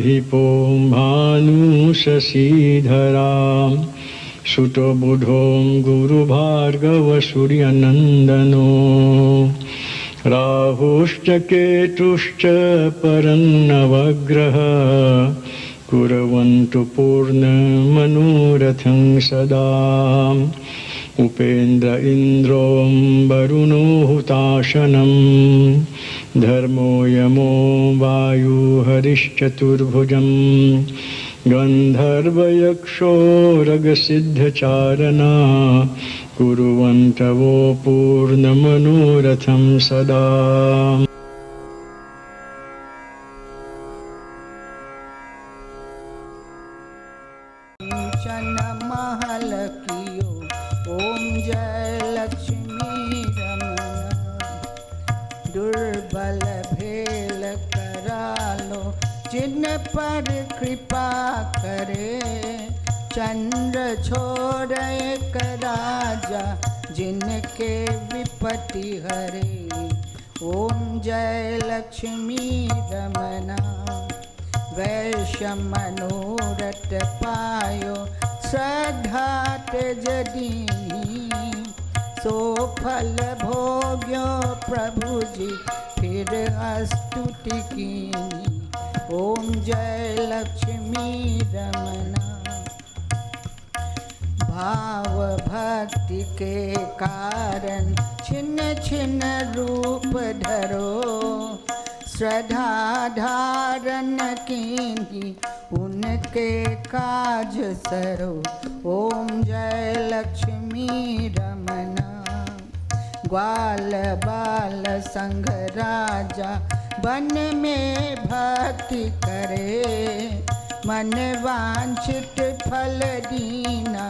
महाधिपो भानुशशीधरां सुतो बुधो गुरुभार्गवसूर्यनन्दनो राहुश्च केतुश्च परन्नवग्रह कुर्वन्तु पूर्णमनोरथं सदा उपेन्द्र इन्द्रो वरुणो हुताशनं धर्मो यमो वायुहरिश्चतुर्भुजं गन्धर्वयक्षो रगसिद्धचारणा कुर्वन्तवो पूर्णमनोरथं सदा। ओम जय लक्ष्मी रमण दुर्बल भेल करालो जिन पर कृपा करे चंद्र छोड़े राजा जिनके विपत्ति हरे। ओम जय लक्ष्मी रमना वैश्य मनोरथ पायो श्रद्धा तेजदीनी सो फल भोग्यो प्रभु जी फिर स्तुति कीनी। ओम जय लक्ष्मी रमना भाव भक्ति के कारण छिन्न छिन्न रूप धरो श्रद्धा धारण कीनी उनके काज सरो। ओम जय लक्ष्मी रमना ग्वाल बाल संग राजा वन में भक्ति करे मन वांछित फल दीना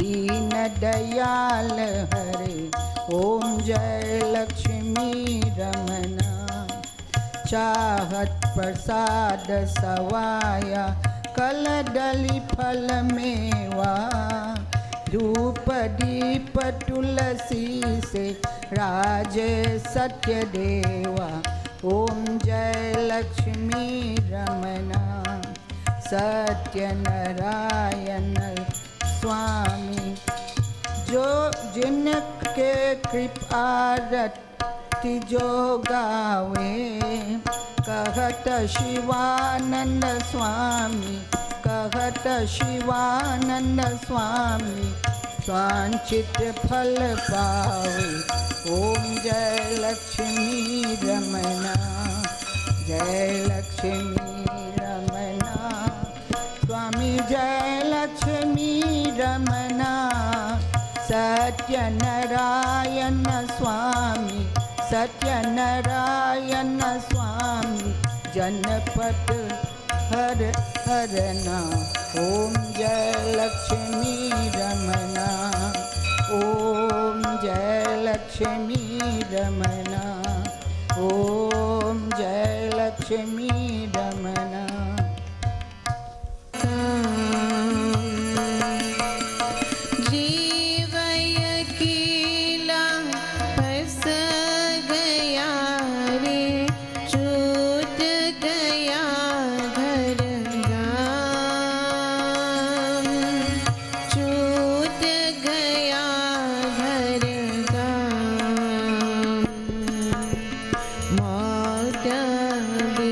दीन दयाल हरे। ओम जय लक्ष्मी रमना चाहत प्रसाद सवाया कल डली फल मेवा धूप दीप तुलसी से राजे सत्य देवा। ओम जय लक्ष्मी रमना सत्य नारायण स्वामी जो जिनके कृपा जो गावे कहत शिवानंद स्वामी कहत शिवानंद स्वामी स्वांचित फल पावे। ओम जय लक्ष्मी रमना जय लक्ष्मी रमना स्वामी जय लक्ष्मी रमना सत्यनारायण स्वामी सत्यनारायण स्वामी जनपद हर हरना। ओम जय लक्ष्मी रमना ओम जय लक्ष्मी रमना ओम जय Lakshmi Ramna. Devi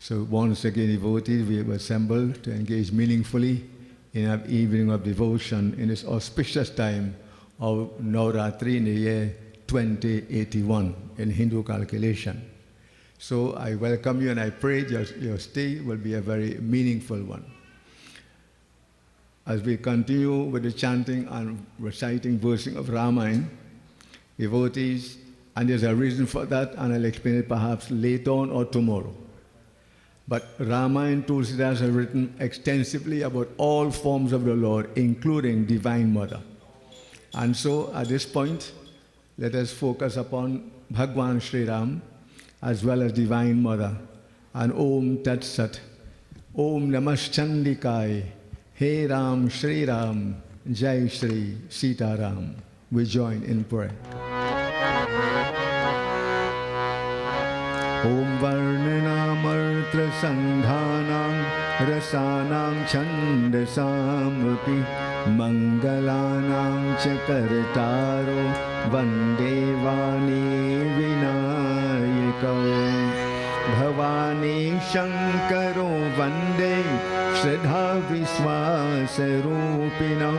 So once again, devotees, we have assembled to engage meaningfully in an evening of devotion in this auspicious time of Navratri in the year 2081 in Hindu calculation. So I welcome you and I pray your stay will be a very meaningful one. As we continue with the chanting and reciting verses of Ramayana, devotees, and there's a reason for that, and I'll explain it perhaps later on or tomorrow. But Ramayana Tulsidas has written extensively about all forms of the Lord, including Divine Mother. And so at this point, let us focus upon Bhagwan Sri Ram as well as Divine Mother. And Om Tat Sat, Om Namaschandikai, Hey Ram Shri Ram, Jai Shri Sita Ram. We join in prayer. Om Varnanamartra Sandhanam Rasanam Chandasampi Mangalanam Chakartaro Vande Vani Vinayakam Bhavani Shankaro Vande Shraddha Viswasarupinam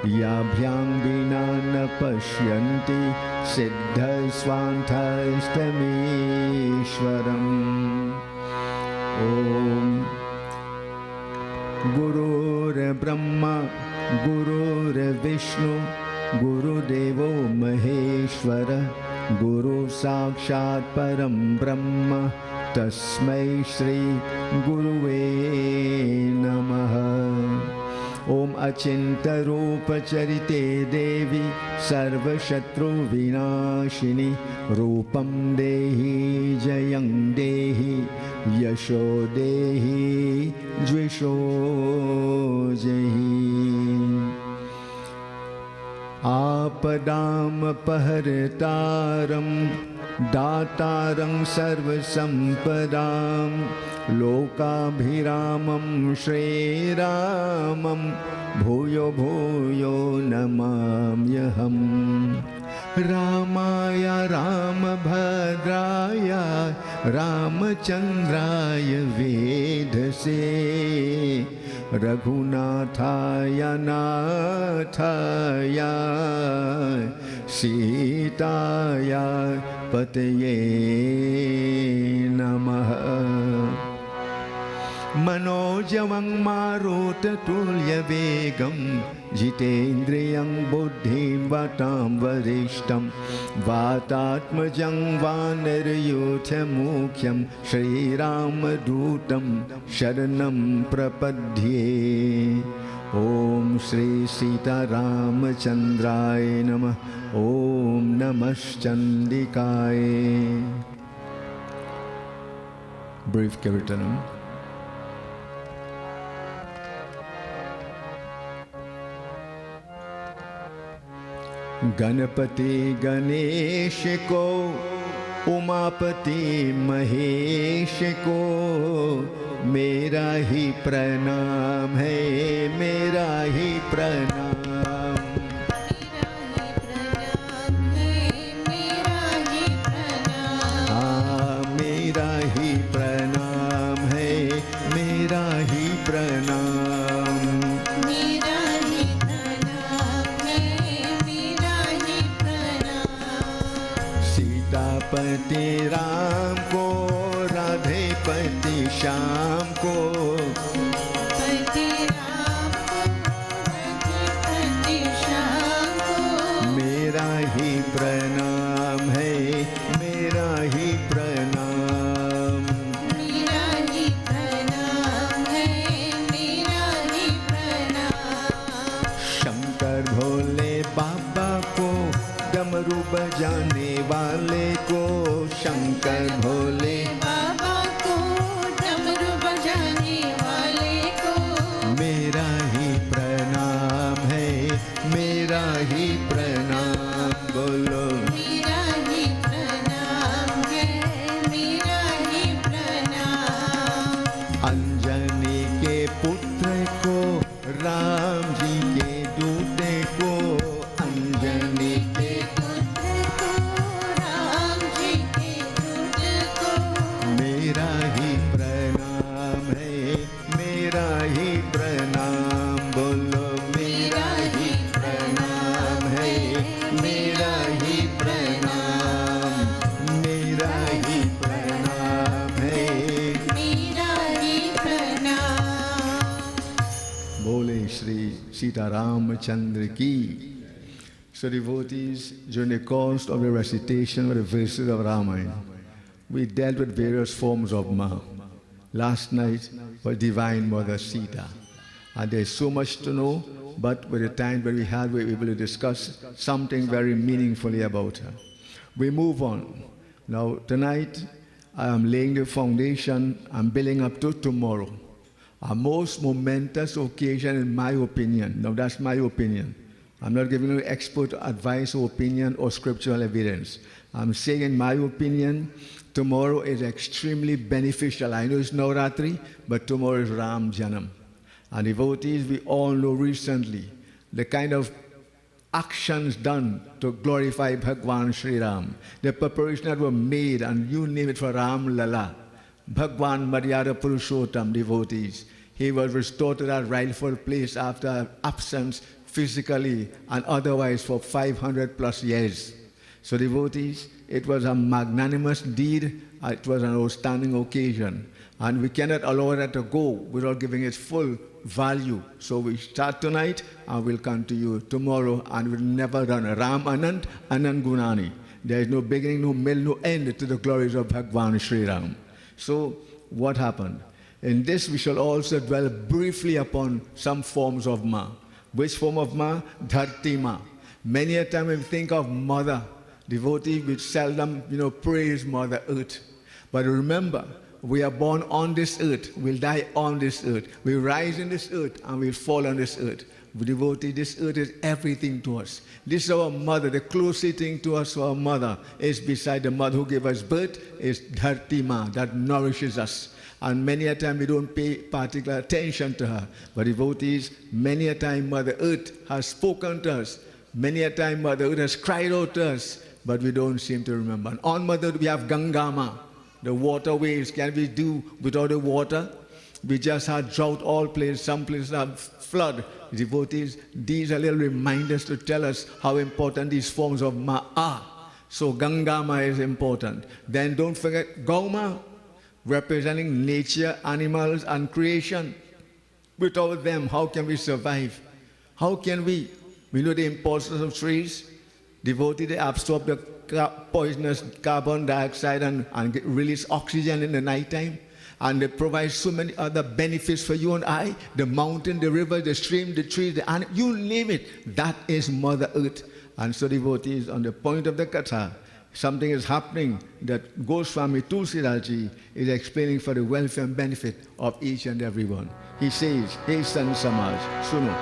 Yabhyam Vinana Pashyanti Siddha Swanthastamishwaram. Om Gurur Brahma Gurur Vishnu Guru Devo Maheshwara Guru Sakshat Param Brahma Tasmai Shri Guruve Namaha. Om Achinta Rupa Charite Devi Sarva Shatru Vinashini Rupam Dehi Jayam Dehi Yasho Dehi Jvisho Jahi Apadam Pahartaram Dataram Sarva Sampadam Lokabhiramam Shri Ramam Bhuyo Bhuyo Namamyaham Ramaya Ramabhadraya Ramachandraya Vedase Raghunathaya Nathaya Sitaya Pataye Namaha. Manojamang Maruta Tulya Vegam Jitendriyang Buddhim Vatam Varishtam Vatatmajang Vanarayutha Mukhyam Shri Ramadutam Sharanam Prapadhye. Om Shri Sita Ramachandraya Namah. Om Namaschandikaya. Brief Kirtanam. Ganpati Ganesh को उमापति महेश को मेरा ही प्रणाम है, मेरा ही प्रणाम। मेरा ही प्रणाम है, मेरा ही प्रणाम। सीतापति राम को, राधेपति श्याम को, मेरा ही प्रणाम है, मेरा ही प्रणाम। मेरा ही प्रणाम है, मेरा ही प्रणाम। शंकर भोले बाबा को, डमरू बजाने वाले को, शंकर भोले बाबा को, डमरू बजाने वाले को, मेरा ही प्रणाम है, मेरा ही प्रणाम। बोलो मेरा ही प्रणाम है, मेरा ही प्रणाम। अंजनी के पुत्र को, राम जी के दूते को, अंजनी के पुत्र को, राम जी के दूत को, मेरा ही प्रणाम Sita Ramachandra ki. So devotees, during the course of the recitation of the verses of Ramayana, we dealt with various forms of Ma. Last night was Divine Mother Sita. And there's so much to know, but with the time that we had, we were able to discuss something very meaningfully about her. We move on. Now, tonight, I am laying the foundation and building up to tomorrow. A most momentous occasion, in my opinion. Now, that's my opinion. I'm not giving you expert advice or opinion or scriptural evidence. I'm saying, in my opinion, tomorrow is extremely beneficial. I know it's Navratri, but tomorrow is Ram Janam. And devotees, we all know recently the kind of actions done to glorify Bhagwan Sri Ram, the preparations that were made, and you name it, for Ram Lala. Bhagwan Maryada Purushottam, devotees, he was restored to that rightful place after absence physically and otherwise for 500 plus years. So devotees, it was a magnanimous deed, it was an outstanding occasion, and we cannot allow that to go without giving it full value. So we start tonight and we'll continue tomorrow, and we'll never run. Ram Anant, Anant Gunani. There is no beginning, no middle, no end to the glories of Bhagwan Sri Ram. So what happened? In this we shall also dwell briefly upon some forms of Ma. Which form of Ma? Dharti Ma. Many a time when we think of Mother, devotee, we seldom, praise Mother Earth. But remember, we are born on this earth, we'll die on this earth, we rise in this earth, and we'll fall on this earth. Devotee, this earth is everything to us. This is our mother. The closest thing to us, our mother, is beside the mother who gave us birth, is Dharti Ma, that nourishes us. And many a time we don't pay particular attention to her. But devotees, many a time Mother Earth has spoken to us. Many a time Mother Earth has cried out to us, but we don't seem to remember. And on Mother Earth we have Gangama, the waterways. Can we do without the water? We just had drought all places. Some places have flood. Devotees, these are little reminders to tell us how important these forms of Ma are. So Gangama is important. Then don't forget Gauma, representing nature, animals, and creation. Without them, how can we survive? How can we? We know the importance of trees. Devotee, they absorb the poisonous carbon dioxide and release oxygen in the nighttime. And they provide so many other benefits for you and I. The mountain, the river, the stream, the trees, the animal, you name it. That is Mother Earth. And so devotees, on the point of the Katha, something is happening that Goswami Tulsidaji is explaining for the welfare and benefit of each and every one. He says, Hey San Samaj, Suno.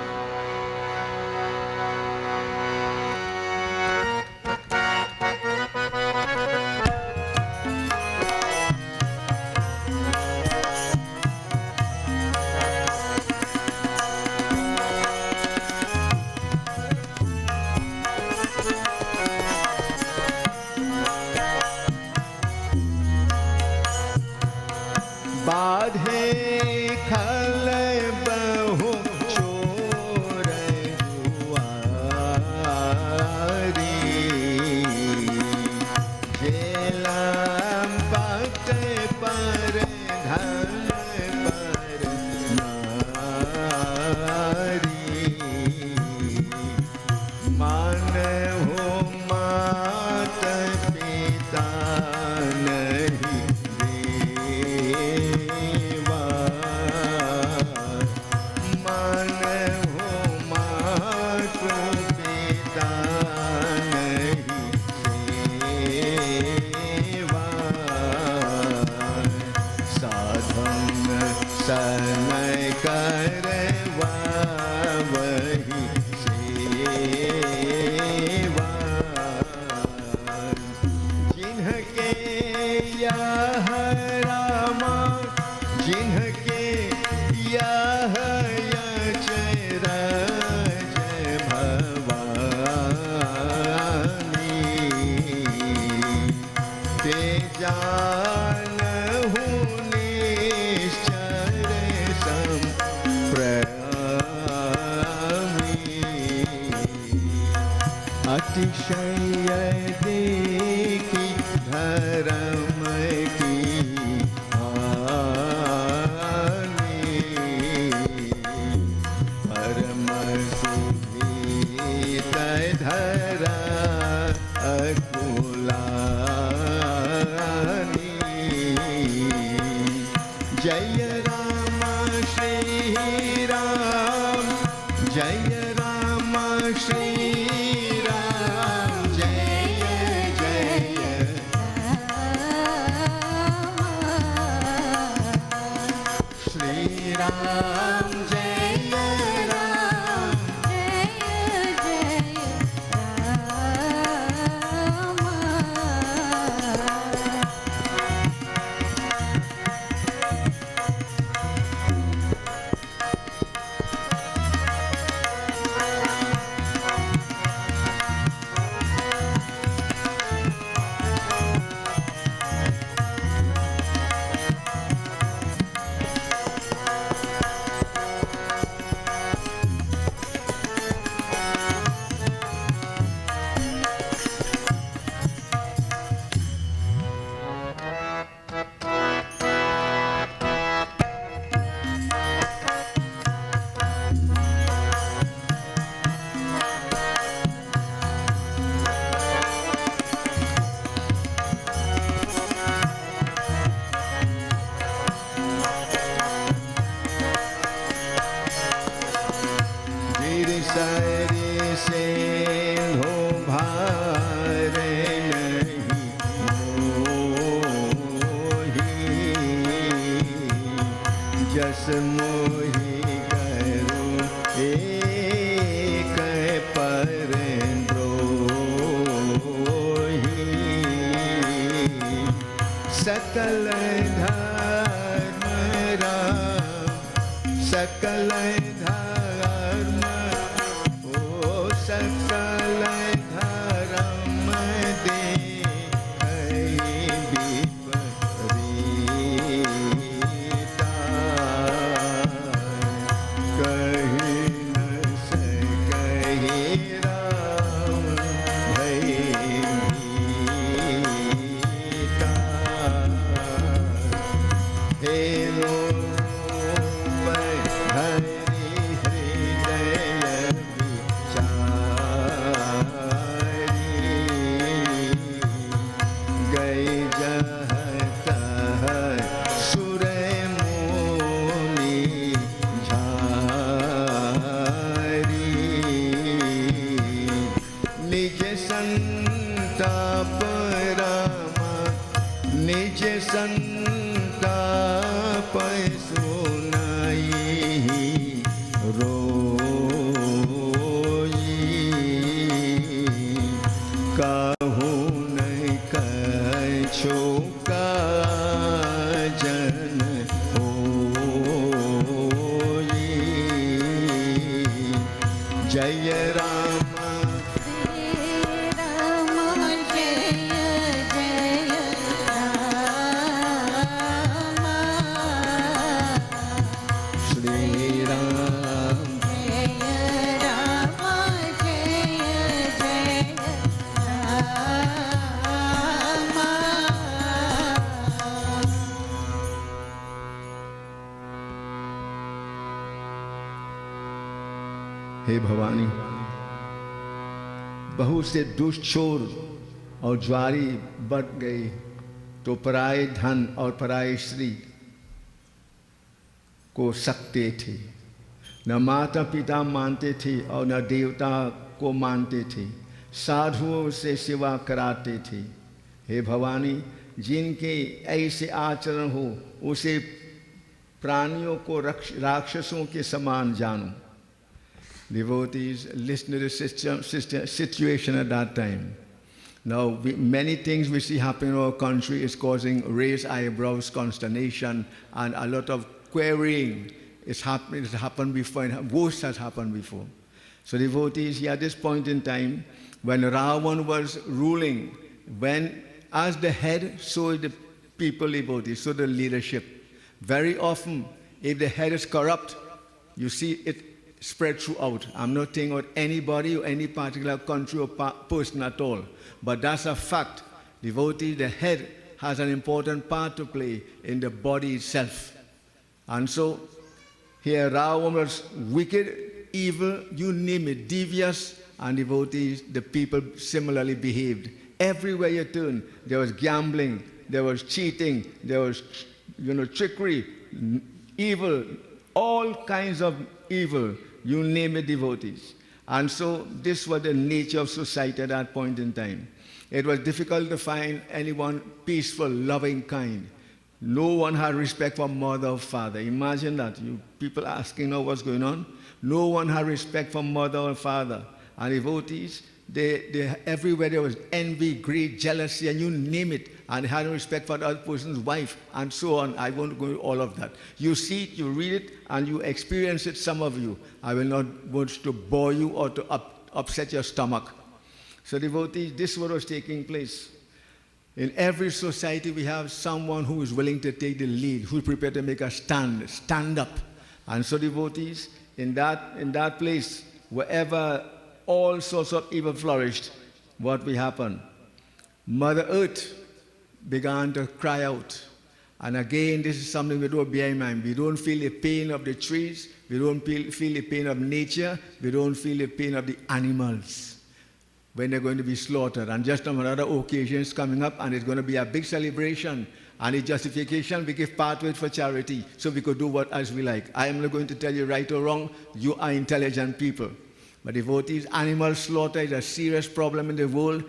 अतिशय देखी धर्म की हानि परम Shri Ram Jaya Jaya Shri Ram Jaya Ram Giri सारी से हो भारे नहीं मोही जस मोही करूं एक पर द्रोही सकल धर्म राम सकल धर्म ओ सकल धर्म दे विपरीता कही न सकहि राम भई भीता हे हरि हृदय विचारी गई जहत सुर मुनि झारी निज संताप रामा निज संताप सुनाई रोई कहूँ नहीं कछु काजन होई जय राम श्री राम हे भवानी बहुत से दुष्ट चोर और ज्वारी बढ़ गई तो पराये धन और पराये स्त्री को सकते थे न माता पिता मानते थे और न देवता को मानते थे साधुओं से सेवा कराते थे हे भवानी जिनके ऐसे आचरण हो उसे प्राणियों को राक्षसों के समान जानो Devotees, listen to the situation at that time. Now, many things we see happen in our country is causing raised eyebrows, consternation, and a lot of querying. It's happened before, and worse has happened before. So, devotees, here at this point in time, when Ravan was ruling, when as the head, so the people devotees, so the leadership. Very often, if the head is corrupt, you see it spread throughout. I'm not saying about anybody or any particular country or person at all. But that's a fact. Devotee, the head has an important part to play in the body itself. And so, here Ravan was wicked, evil, you name it, devious, and devotees, the people similarly behaved. Everywhere you turn, there was gambling, there was cheating, there was, trickery, evil, all kinds of evil. You name it, devotees. And so this was the nature of society at that point in time. It was difficult to find anyone peaceful, loving, kind. No one had respect for mother or father. Imagine that. You people asking now what's going on. No one had respect for mother or father. And devotees, everywhere there was envy, greed, jealousy, and you name it. And they had no respect for the other person's wife, and so on. I won't go into all of that. You see it, you read it, and you experience it, some of you. I will not want to bore you or to upset your stomach. So devotees, this is what was taking place. In every society, we have someone who is willing to take the lead, who is prepared to make a stand up. And so devotees, in that place, wherever all sorts of evil flourished, what will happen? Mother Earth began to cry out. And again, this is something we don't bear in mind. We don't feel the pain of the trees. We don't feel the pain of nature. We don't feel the pain of the animals when they're going to be slaughtered. And just on another occasions coming up, and it's going to be a big celebration. And the justification, we give part of it for charity, so we could do what as we like. I am not going to tell you right or wrong. You are intelligent people. But devotees, animal slaughter is a serious problem in the world.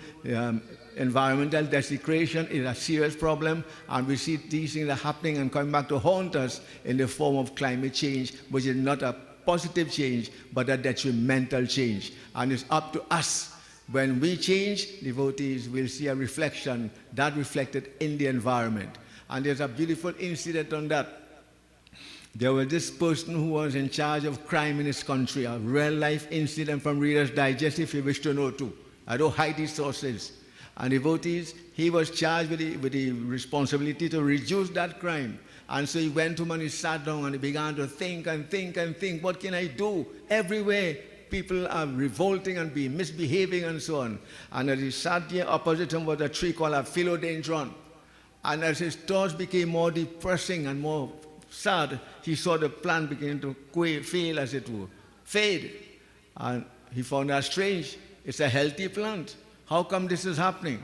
Environmental desecration is a serious problem, and we see these things are happening and coming back to haunt us in the form of climate change, which is not a positive change, but a detrimental change. And it's up to us. When we change, devotees will see a reflection that reflected in the environment. And there's a beautiful incident on that. There was this person who was in charge of crime in his country, a real-life incident from Reader's Digest, if you wish to know too. I don't hide these sources. And devotees, he was charged with the responsibility to reduce that crime. And so he went home and he sat down and he began to think and think and think, what can I do? Everywhere people are revolting and misbehaving and so on. And as he sat there, opposite him was a tree called a philodendron. And as his thoughts became more depressing and more sad, he saw the plant begin to fail, as it were, fade. And he found that strange. It's a healthy plant. How come this is happening?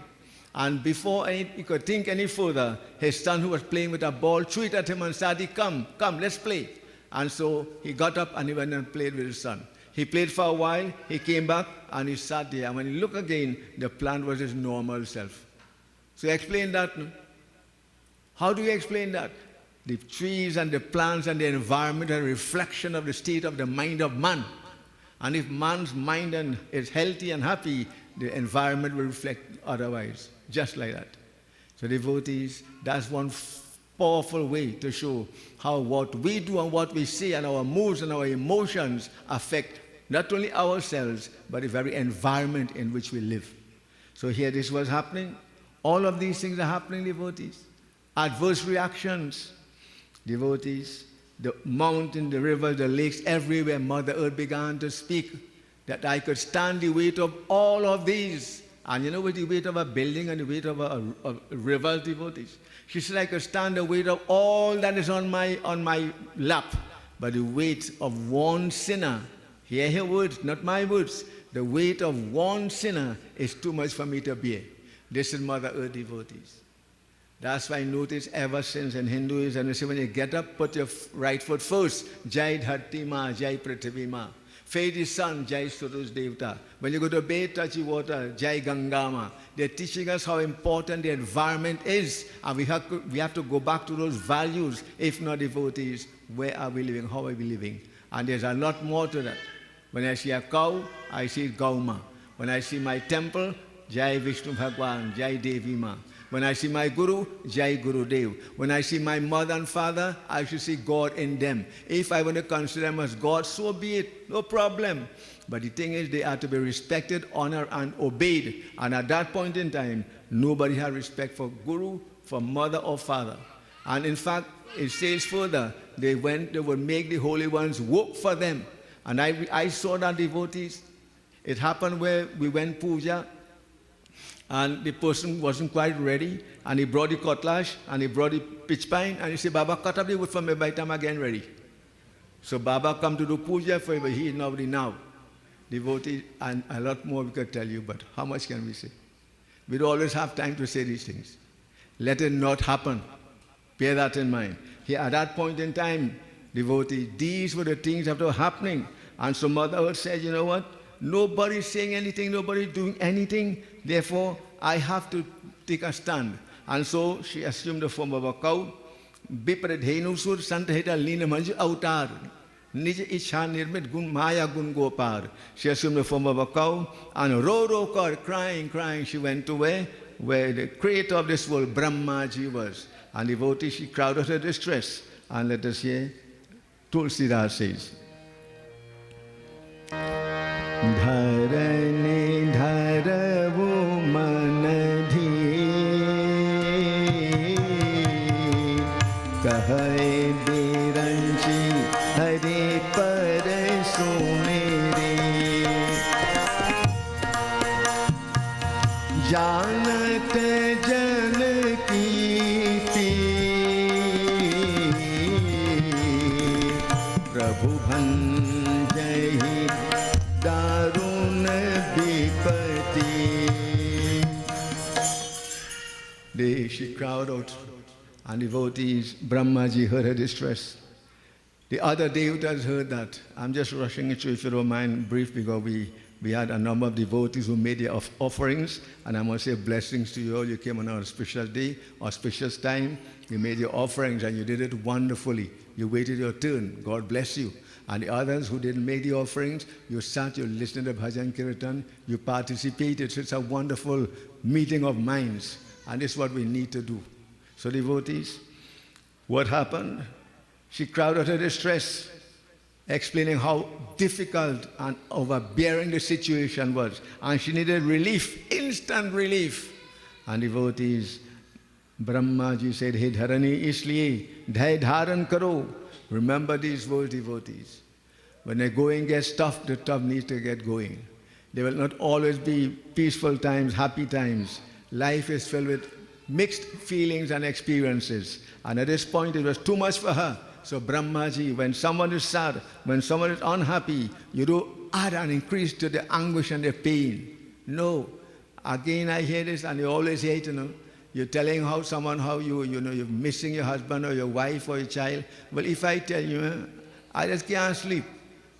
And before he could think any further, his son, who was playing with a ball, threw it at him and said, come, let's play. And so he got up and he went and played with his son. He played for a while, he came back, and he sat there. And when he looked again, the plant was his normal self. So explain that. No? How do you explain that? The trees and the plants and the environment are a reflection of the state of the mind of man. And if man's mind is healthy and happy, the environment will reflect otherwise, just like that. So devotees, that's one powerful way to show how what we do and what we say and our moods and our emotions affect not only ourselves, but the very environment in which we live. So here this was happening. All of these things are happening, devotees. Adverse reactions, devotees. The mountain, the rivers, the lakes, everywhere, Mother Earth began to speak that I could stand the weight of all of these. And you know, with the weight of a building and the weight of a river, devotees. She said, I could stand the weight of all that is on my lap. But the weight of one sinner, hear her words, not my words, the weight of one sinner is too much for me to bear. This is Mother Earth, devotees. That's why I notice ever since in Hinduism, they say when you get up, put your right foot first. Jai Dharti Ma, Jai Prithvi Ma. Feed the sun, Jai Suraj Devta. When you go to bathe, touchy water, Jai Ganga Ma. They're teaching us how important the environment is. And we have to go back to those values. If not, devotees, where are we living? How are we living? And there's a lot more to that. When I see a cow, I see Gauma. When I see my temple, Jai Vishnu Bhagwan, Jai Devi Ma. When I see my Guru, Jai Guru Dev. When I see my mother and father, I should see God in them. If I want to consider them as God, so be it, no problem. But the thing is, they are to be respected, honored, and obeyed. And at that point in time, nobody had respect for Guru, for mother or father. And in fact, it says further, they would make the holy ones work for them. And I saw that, devotees. It happened where we went puja, and the person wasn't quite ready, and he brought the cutlass, and he brought the pitch pine, and he said, Baba, cut up the wood for me by the time I'm again ready. So Baba come to do puja for him, but he is not ready now. Devotee, and a lot more we could tell you, but how much can we say? We don't always have time to say these things. Let it not happen. Bear that in mind. Here, at that point in time, devotee, these were the things that were happening. And so Mother Earth said, you know what? nobody saying anything, nobody doing anything. Therefore, I have to take a stand. And so she assumed the form of a cow. Bipradhenusur Santahita Lina Manju Autar. Nija Isha Nirmit Gun Maya Gun Gopar. She assumed the form of a cow and ro kar, crying, she went to where the creator of this world, Brahmaji, was. And devotee, she crowded her distress. And let us hear, Tulsidas says, Dharani dharavu manadhi Kahaye biranchi Hare parasu mere Janat jan kiti Prabhu bhanjahi Darun bipati She cried out, and devotees, Brahmaji heard her distress. The other devatas heard that. I'm just rushing it through, if you don't mind, brief, because we had a number of devotees who made their offerings, and I must say blessings to you all. You came on a special day, auspicious time. You made your offerings, and you did it wonderfully. You waited your turn. God bless you. And the others who didn't make the offerings, you sat, you listened to Bhajan Kirtan, you participated. So it's a wonderful meeting of minds, and this is what we need to do. So devotees, what happened? She crowded her distress, explaining how difficult and overbearing the situation was. And she needed relief, instant relief. And devotees, Brahmaji said, Hey Dharani, isliye dhai dharan karo. Remember these words, devotees. When the going gets tough, the tough needs to get going. There will not always be peaceful times, happy times. Life is filled with mixed feelings and experiences. And at this point, it was too much for her. So Brahmaji, when someone is sad, when someone is unhappy, you don't add an increase to the anguish and the pain. No. Again, I hear this, and you always hear it, You're telling someone how you're missing your husband or your wife or your child. Well, if I tell you, I just can't sleep,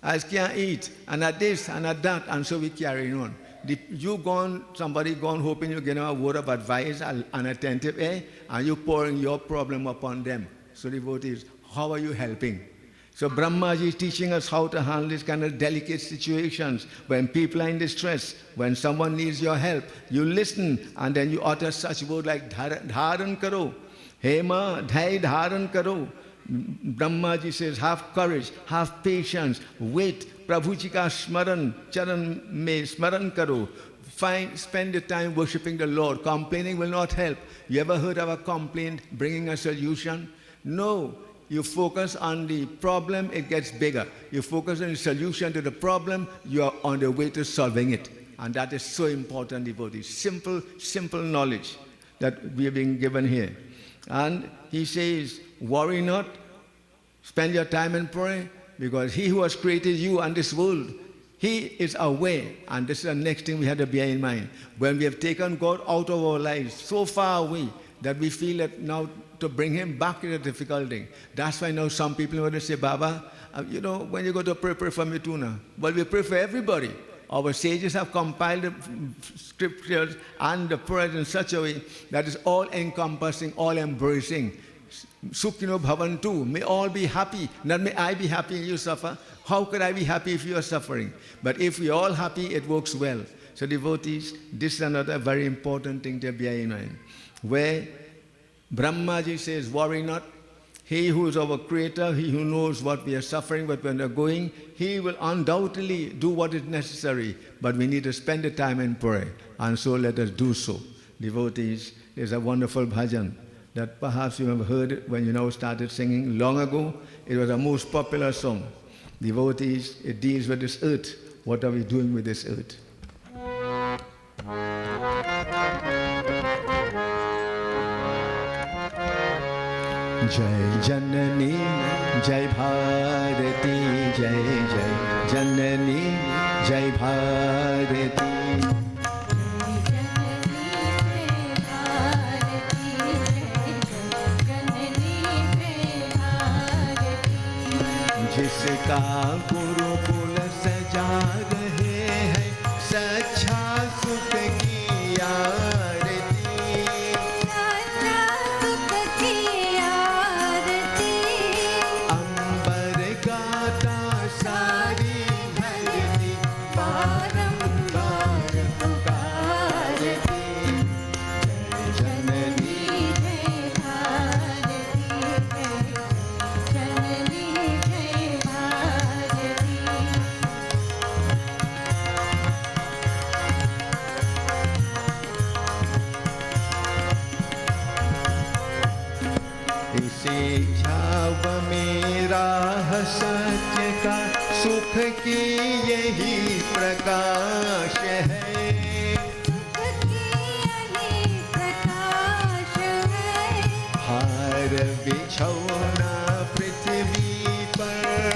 I just can't eat, and at this and at that, and so we carry on. Somebody gone hoping you get a word of advice, unattentive, and you pouring your problem upon them. So devotees, how are you helping? So Brahmaji is teaching us how to handle these kind of delicate situations. When people are in distress, when someone needs your help, you listen, and then you utter such words like dharan karo, hema dhai dharan karo. Brahmaji says, have courage, have patience, wait. Prabhuji ka smaran, charan me smaran karo. Spend the time worshipping the Lord. Complaining will not help. You ever heard of a complaint bringing a solution? No. You focus on the problem, it gets bigger. You focus on the solution to the problem, you are on the way to solving it. And that is so important, devotees. Simple knowledge that we are being given here. And he says, worry not, spend your time in prayer, because he who has created you and this world, he is aware. And this is the next thing we have to bear in mind. When we have taken God out of our lives so far away that we feel that now to bring him back is a difficult thing. That's why now some people want to say, Baba, when you go to pray for me too now. Well, we pray for everybody. Our sages have compiled the scriptures and the prayers in such a way that is all-encompassing, all-embracing. Sukhino bhavantu, may all be happy. Not may I be happy and you suffer. How could I be happy if you are suffering? But if we are all happy, it works well. So devotees, this is another very important thing to bear in mind. Where Brahmaji says, worry not. He who is our creator, he who knows what we are suffering, what we are going, he will undoubtedly do what is necessary. But we need to spend the time in prayer. And so let us do so. Devotees, there's a wonderful bhajan that perhaps you have heard it when you now started singing long ago. It was a most popular song. Devotees, it deals with this earth. What are we doing with this earth? Jai Janani, Jai Bharati, Jai Jai Janani, Jai Bharati. जिसका गुरुकुल सजा रहे सुख की यही प्रकाश है, सुख की यही प्रकाश है। हार बिछौना पृथ्वी पर,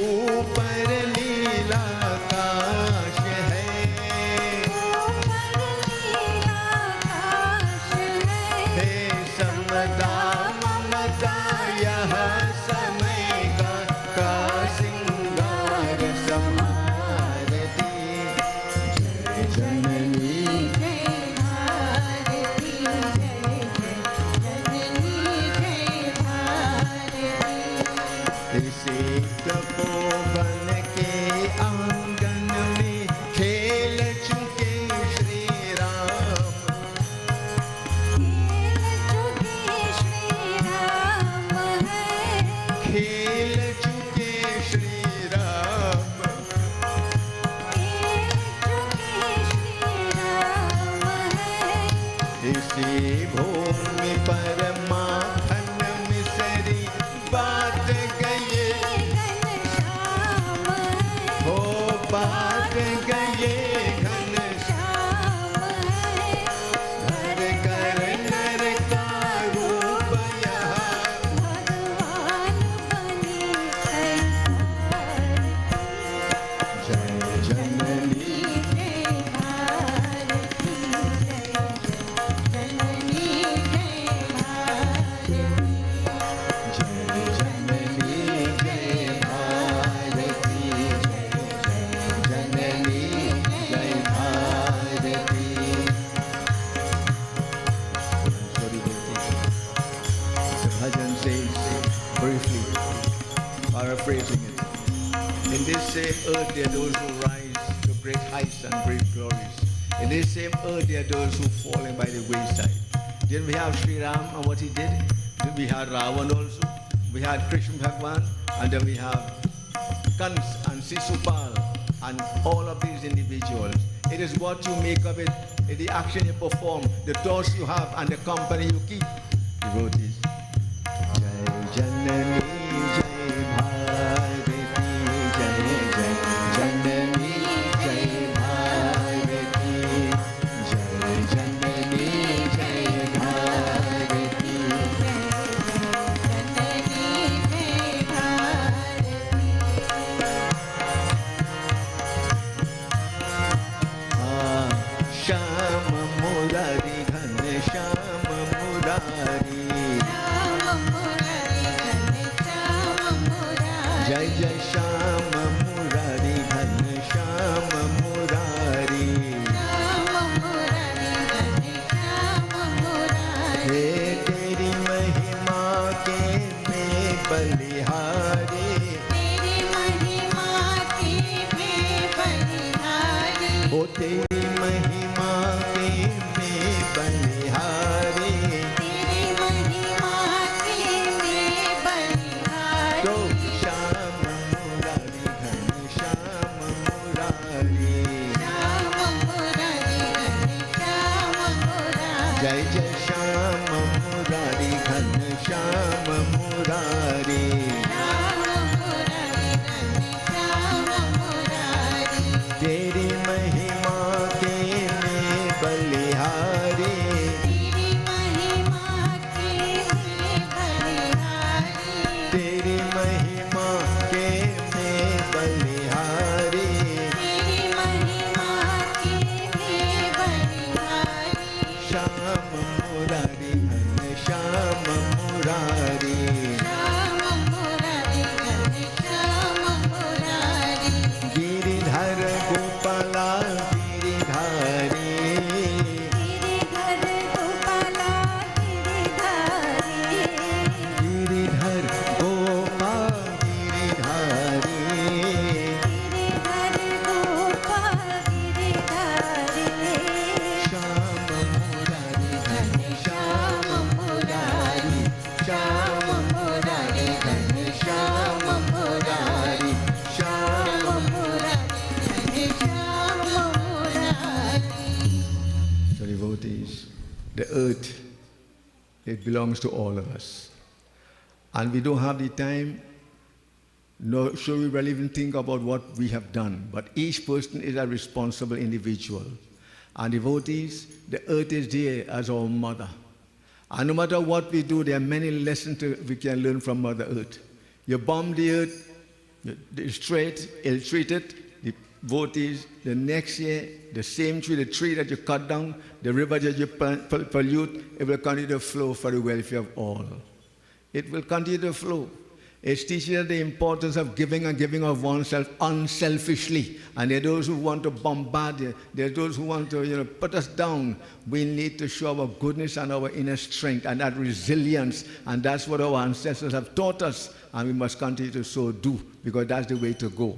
ऊपर नीला आकाश है, ऊपर नीला आकाश है। हे समता ममता यह समय का सिंगार समारती, जय जननी जय भारती, जय जय जननी जय भारती। इसी तपोवन के आंगन में खेल चुके श्री राम, खेल चुके श्री राम है। खेल चुके श्री राम, इसी भूमि पर माखन मिसरी बात गए, हो बात गए घनश्याम, हर कर नर का रूप यहाँ, जय जननी जय जननी जय भारती, जय जननी जय Bharti. Sorry, the bhajan says briefly, paraphrasing it. In this same earth there are those who rise to great heights and great glories. In this same earth there are those who fallen by the wayside. Then we have Sri Ram and what he did. Then we had Ravan also. We had Krishna Bhagwan, and then we have Kans and Sisupal and all of these individuals. It is what you make of it, the action you perform, the thoughts you have, and the company you keep. Devotees. Jai Janani Jai Bharati, Jai Jai Janani Jai Bharati, Jai Janani Jai Bharati. Shama Murari Ghan Shama Murari, Jai Jai Shama Murari Ghan Shama Murari, हे तेरी महिमा के मैं बलिहारी, ओ तेरी महिमा के मैं बलिहारी, तो श्याम मुरारी घन श्याम मुरारी, जय जय श्याम मुरारी घन श्याम मुरारी, तेरी महिमा के मैं बलिहारी, तेरी महिमा के मैं बलिहारी, श्याम मुरारी घन श्याम मुरारी, गिरिधर गोपाला गिरिधारी, गिरिधर गोपा गिरिधारी, श्याम मुरारी घन श्याम मुरारी, श्याम मुरारी घन Shyam Murari, Shyam So devotees, the earth, it belongs to all of us. And we don't have the time, nor should we really even think about what we have done. But each person is a responsible individual. And devotees, the earth is there as our mother. And no matter what we do, there are many lessons we can learn from Mother Earth. You bomb the earth, you destroy it, ill-treat it, the devotees, the next year, the same tree, the tree that you cut down, the river that you pollute, it will continue to flow for the welfare of all. It will continue to flow. It teaches us the importance of giving and giving of oneself unselfishly. And there are those who want to bombard you. There are those who want to put us down. We need to show our goodness and our inner strength and that resilience. And that's what our ancestors have taught us. And we must continue to so do, because that's the way to go.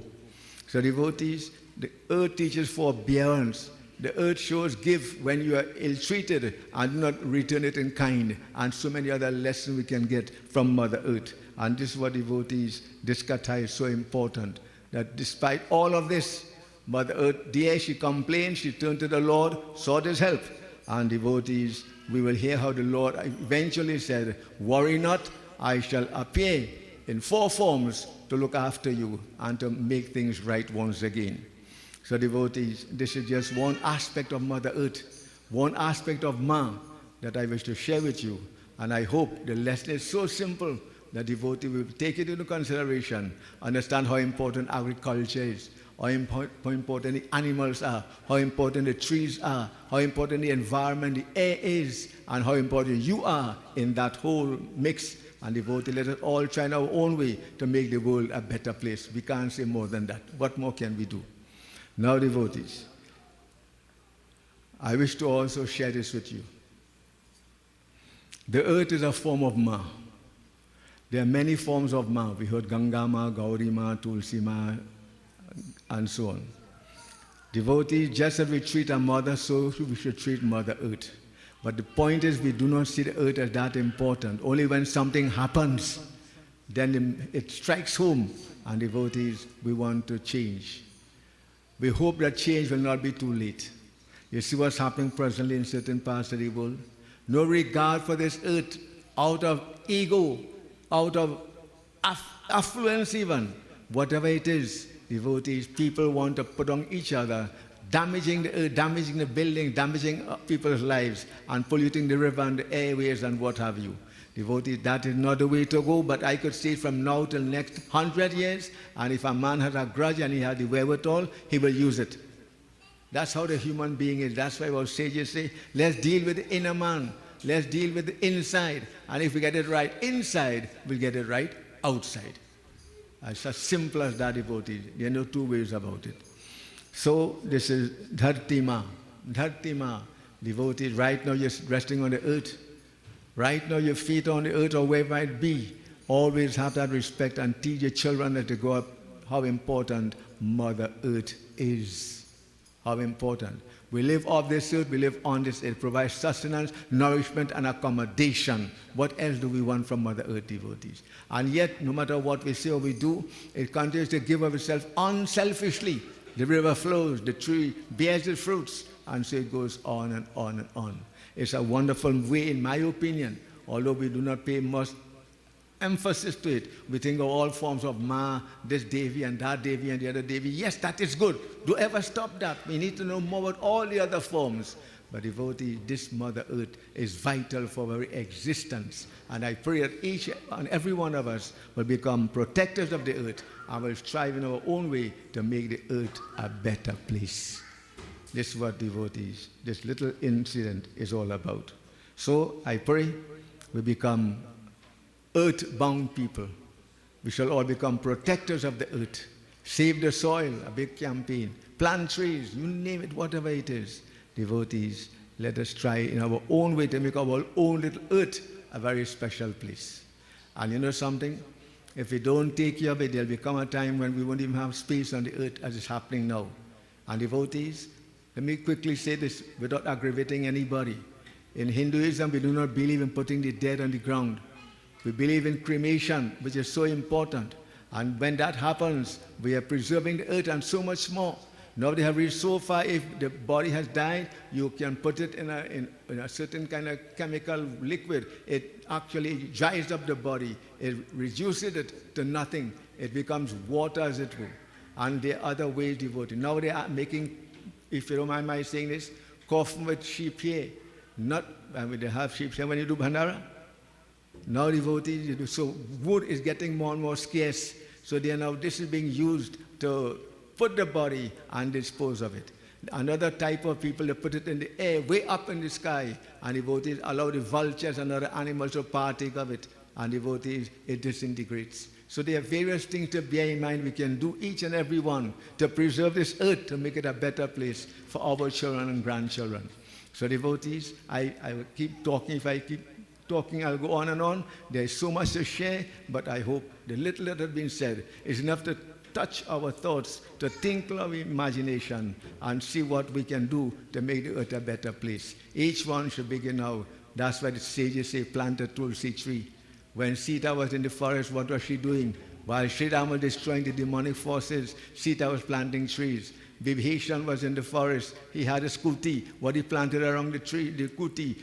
So devotees, the earth teaches forbearance. The earth shows give when you are ill-treated and do not return it in kind. And so many other lessons we can get from Mother Earth. And this is what devotees, this katha is so important, that despite all of this, Mother Earth, dear, she complained, she turned to the Lord, sought his help. And devotees, we will hear how the Lord eventually said, worry not, I shall appear in 4 forms to look after you and to make things right once again. So devotees, this is just one aspect of Mother Earth, one aspect of Ma that I wish to share with you. And I hope the lesson is so simple that devotee will take it into consideration, understand how important agriculture is, how important the animals are, how important the trees are, how important the environment, the air is, and how important you are in that whole mix. And devotee, let us all try in our own way to make the world a better place. We can't say more than that. What more can we do? Now, devotees, I wish to also share this with you. The earth is a form of Ma. There are many forms of Ma. We heard Ganga Ma, Gauri Ma, Tulsi Ma, and so on. Devotees, just as we treat our mother, so we should treat Mother Earth. But the point is, we do not see the earth as that important. Only when something happens, then it strikes home. And devotees, we want to change. We hope that change will not be too late. You see what's happening presently in certain parts of the world? No regard for this earth, out of ego, out of affluence even, whatever it is, devotees, people want to put on each other, damaging the earth, damaging the buildings, damaging people's lives, and polluting the river and the airways and what have you. Devotees, that is not the way to go, but I could say from now till next 100 years, and if a man has a grudge and he has the wherewithal, he will use it. That's how the human being is. That's why our sages say, let's deal with the inner man. Let's deal with the inside. And if we get it right inside, we'll get it right outside. It's as simple as that, devotees. There are no two ways about it. So this is Dharti Ma. Dharti Ma. Devotees, right now you're resting on the earth. Right now your feet on the earth or wherever it be. Always have that respect and teach your children as they grow up how important Mother Earth is. How important. We live off this earth, we live on this earth. It provides sustenance, nourishment, and accommodation. What else do we want from Mother Earth, devotees? And yet, no matter what we say or we do, it continues to give of itself unselfishly. The river flows, the tree bears its fruits, and so it goes on and on and on. It's a wonderful way, in my opinion, although we do not pay much emphasis to it. We think of all forms of Ma, this Devi and that Devi and the other Devi. Yes, that is good. Do ever stop that. We need to know more about all the other forms. But devotee, this Mother Earth is vital for our existence. And I pray that each and every one of us will become protectors of the earth and will strive in our own way to make the earth a better place. This is what devotees, this little incident is all about. So I pray we become earth-bound people. We shall all become protectors of the earth. Save the soil, a big campaign. Plant trees, you name it, whatever it is. Devotees, let us try in our own way to make our own little earth a very special place. And you know something? If we don't take care of it, there'll become a time when we won't even have space on the earth as is happening now. And devotees, let me quickly say this without aggravating anybody. In Hinduism, we do not believe in putting the dead on the ground. We believe in cremation, which is so important. And when that happens, we are preserving the earth and so much more. Now they have reached so far, if the body has died, you can put it in a certain kind of chemical liquid. It actually dries up the body. It reduces it to nothing. It becomes water, as it were. And there are other ways devoted. Now they are making, if you don't mind my saying this, coffin with sheep hair. Not, I mean, they have sheep hair when you do Bhandara. Now devotees, you do. So wood is getting more and more scarce. So they are now, this is being used to put the body and dispose of it. Another type of people, they put it in the air, way up in the sky, and devotees allow the vultures and other animals to partake of it, and devotees, it disintegrates. So there are various things to bear in mind we can do, each and every one, to preserve this earth, to make it a better place for our children and grandchildren. So devotees, I will keep talking. If I keep talking, I'll go on and on. There is so much to share, but I hope the little that has been said is enough to touch our thoughts, to tinkle our imagination, and see what we can do to make the earth a better place. Each one should begin now. That's why the sages say, plant a tulsi tree. When Sita was in the forest, what was she doing? While Sri Ram was destroying the demonic forces, Sita was planting trees. Vibhishan was in the forest. He had a skuti. What he planted around the tree, the kuti,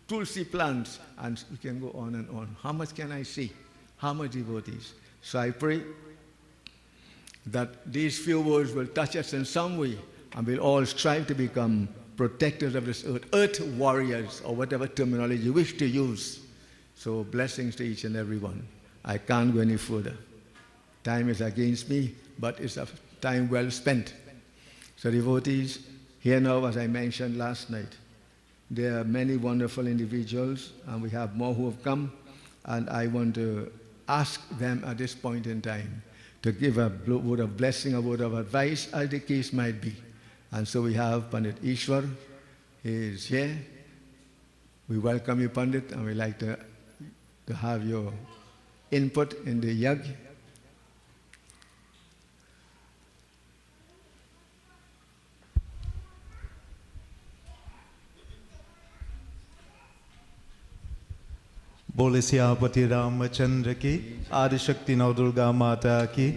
tulsi plants. And we can go on and on. How much can I say? How much devotees? So I pray that these few words will touch us in some way, and we'll all strive to become protectors of this earth, earth warriors, or whatever terminology you wish to use. So blessings to each and every one. I can't go any further. Time is against me, but it's a time well spent. So devotees, here now, as I mentioned last night, there are many wonderful individuals, and we have more who have come, and I want to ask them at this point in time to give a word of blessing, a word of advice, as the case might be. And so we have Pundit Ishwar, he is here. We welcome you, Pundit, and we like to have your input in the Yagya. बोले सियापति रामचंद्र की आदि शक्ति नव दुर्गा माता की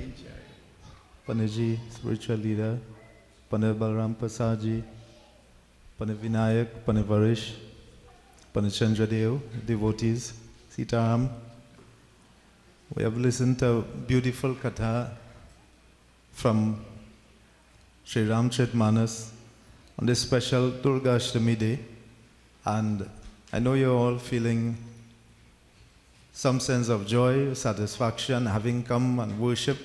Pandit ji spiritual leader Pandit Balram Prasad ji Pandit Vinayak Pandit Varish Pandit Chandradev devotees Sitaram, we have listened to a beautiful katha from Sri Ramcharitmanas on this special Durga Ashtami day, and I know you're all feeling some sense of joy, satisfaction, having come and worship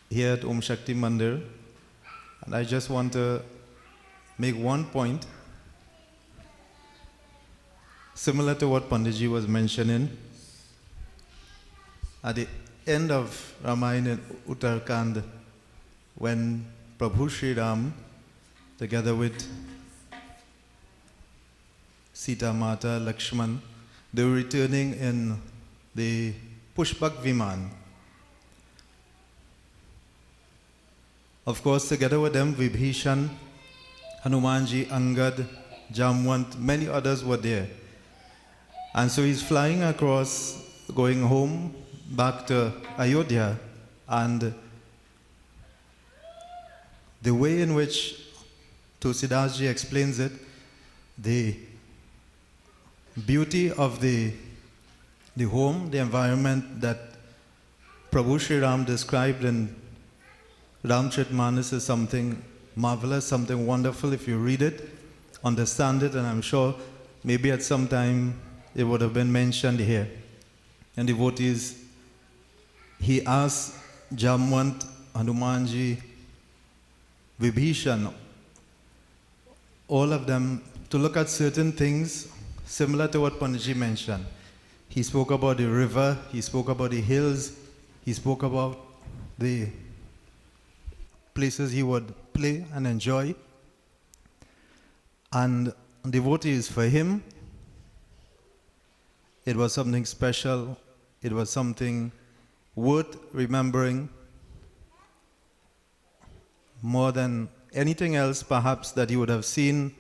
here at Om Shakti Mandir. And I just want to make one point, similar to what Panditji was mentioning. At the end of Ramayana in Uttarakhand, when Prabhu Sri Ram, together with Sita Mata, Lakshman, they were returning in the Pushpak Viman. Of course, together with them, Vibhishan, Hanumanji, Angad, Jamwant, many others were there. And so he's flying across, going home, back to Ayodhya, and the way in which Tulsidas ji explains it, the beauty of the home, the environment that Prabhu Sri Ram described in Ramcharitmanas is something marvelous, something wonderful. If you read it, understand it, and I'm sure maybe at some time it would have been mentioned here. And devotees, he asked Jamwant, Hanumanji, Vibhishan, all of them to look at certain things similar to what Panditji mentioned. He spoke about the river, he spoke about the hills, he spoke about the places he would play and enjoy. And devotees, for him, it was something special, it was something worth remembering more than anything else perhaps that he would have seen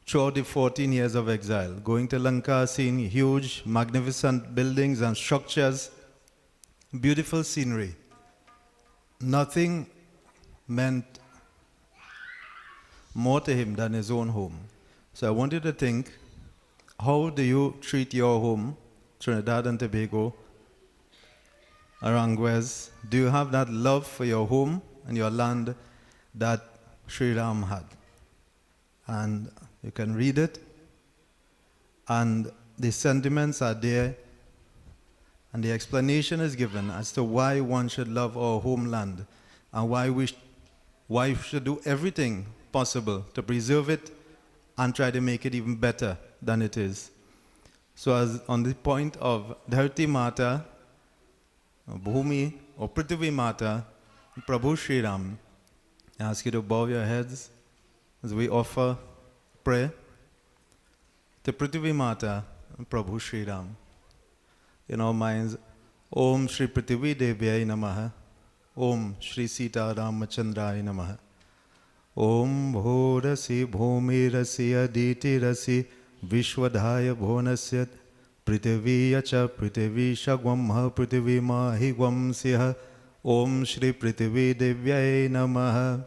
throughout the 14 years of exile. Going to Lanka, seeing huge, magnificent buildings and structures, beautiful scenery. Nothing meant more to him than his own home. So I want you to think, how do you treat your home, Trinidad and Tobago, Arangwes, do you have that love for your home and your land that Sri Ram had? And you can read it, and the sentiments are there, and the explanation is given as to why one should love our homeland and why we should do everything possible to preserve it and try to make it even better than it is. So as on the point of Dharti Mata, Bhumi or Prithvi Mata, Prabhu Sri Ram, I ask you to bow your heads as we offer prayer to Prithvi Mata and Prabhu Sri Ram. In our minds, Om Shri Prithvi Devyai Namaha, Om Shri Sita Ramachandraya Namaha, Om Bhorasi Bhumirasi Aditi Rasi Vishwadhaya Bhonasyat Prithvi Yacha Prithvi Shagwamha Prithvi Mahi Gwamsiha Om Shri Prithvi Devyai Namaha.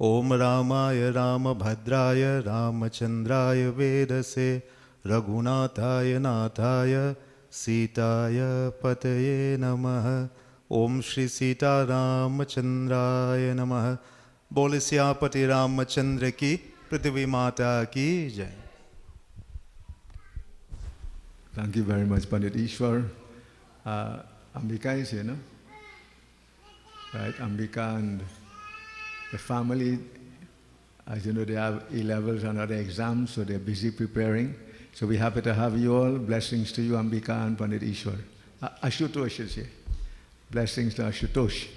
Om Ramaya Ramabhadraya Ramachandraya Vedase Raghunathaya Nathaya Sitaya Pataye Namaha. Om Shri Sita Ramachandraya Namaha. Bole Syapati Ramachandra ki Prithvi Mata ki Jai. Thank you very much, Pandit Ishwar. Ambika is here, no? Right, Ambika and the family, as you know, they have A-levels and other exams, so they're busy preparing. So we're happy to have you all. Blessings to you, Ambika and Pandit Ishwar. Ashutosh is here. Blessings to Ashutosh.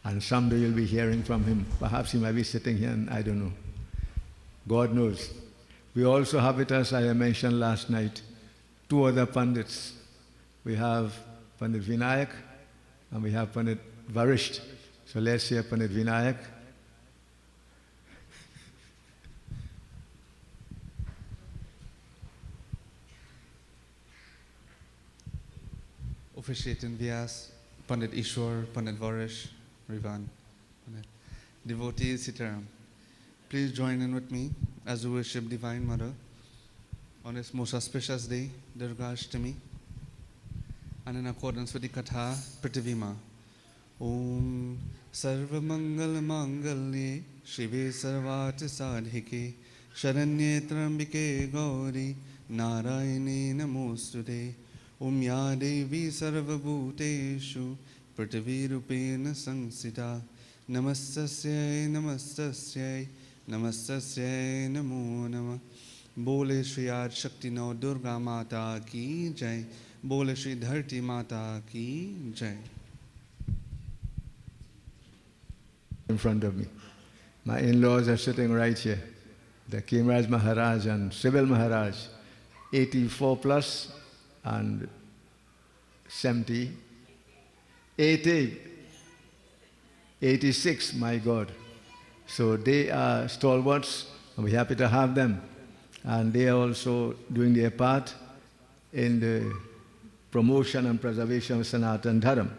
And someday you'll be hearing from him. Perhaps he might be sitting here, and I don't know. God knows. We also have with us, as I mentioned last night, two other Pandits. We have Pandit Vinayak and we have Pandit Varisht. So let's hear Pandit Vinayak. Officiating Vyas, Pandit Ishwar, Pandit Varish, Rivan, Pandit. Devotees, Sitaram. Please join in with me as we worship Divine Mother on this most auspicious day, Durga Ashtami, and in accordance with the Katha Prithivima. Om Sarva Mangal Mangalye Shive Sarvati Sadhike Sharanye Trambike Gauri Narayane Namostude. Om Ya Devi Sarva Bhuteshu Prithvi Rupena Sangsita Namastasyai Namastasyai Namastasyai Namo Namah. Bole Shri Ad Shakti Nau Durga Mata ki Jai. Bole Shri Dharti Mata ki Jai. In front of me. My in-laws are sitting right here. The Kimraj Maharaj and Sibyl Maharaj, 84 plus and 70, 80, 86, my God. So they are stalwarts, and we're happy to have them. And they are also doing their part in the promotion and preservation of Sanatan Dharam.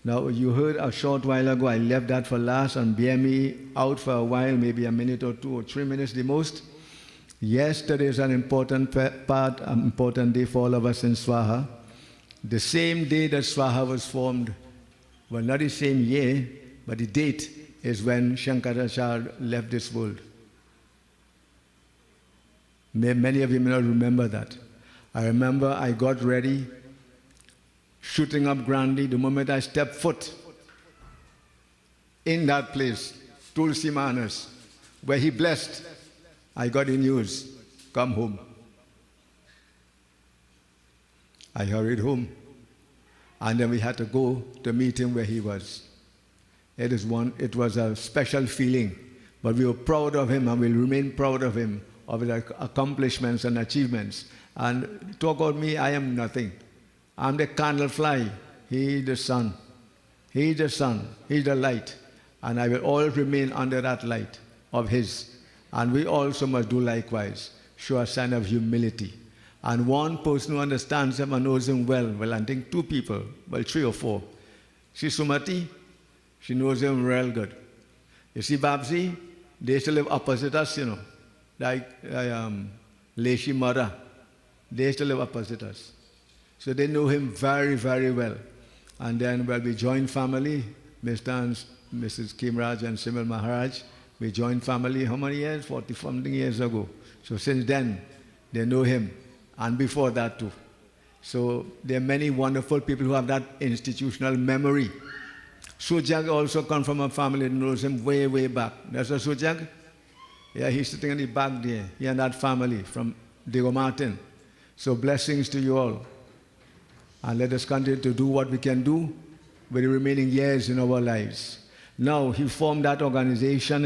Now, you heard a short while ago, I left that for last and bear me out for a while, maybe a minute or 2 or 3 minutes the most. Yesterday is an important part, an important day for all of us in Swaha. The same day that Swaha was formed, well, not the same year, but the date is when Shankaracharya left this world. Many of you may not remember that. I remember I got ready, shooting up grandly the moment I stepped foot in that place, Tulsi Manas, where he blessed. I got the news, come home. I hurried home, and then we had to go to meet him where he was. It was a special feeling, but we were proud of him and we'll remain proud of him, of his accomplishments and achievements. And talk about me, I am nothing. I'm the candle fly. He is the sun. He is the sun. He is the light. And I will always remain under that light of his. And we also must do likewise. Show a sign of humility. And one person who understands him and knows him well, I think 2 people, well, 3 or 4. See Sumati? She knows him real good. You see Babsi? They used to live opposite us, you know. Like Leshi Mara. They used to live opposite us. So they know him very, very well. And then we joined family, Mr. and Mrs. Kimraj and Simil Maharaj. We joined family how many years? 40-something years ago. So since then, they know him. And before that too. So there are many wonderful people who have that institutional memory. Sujag also come from a family that knows him way, way back. That's a Sujag? Yeah, he's sitting in the back there. He and that family from Diego Martin. So blessings to you all. And let us continue to do what we can do with the remaining years in our lives. Now, he formed that organization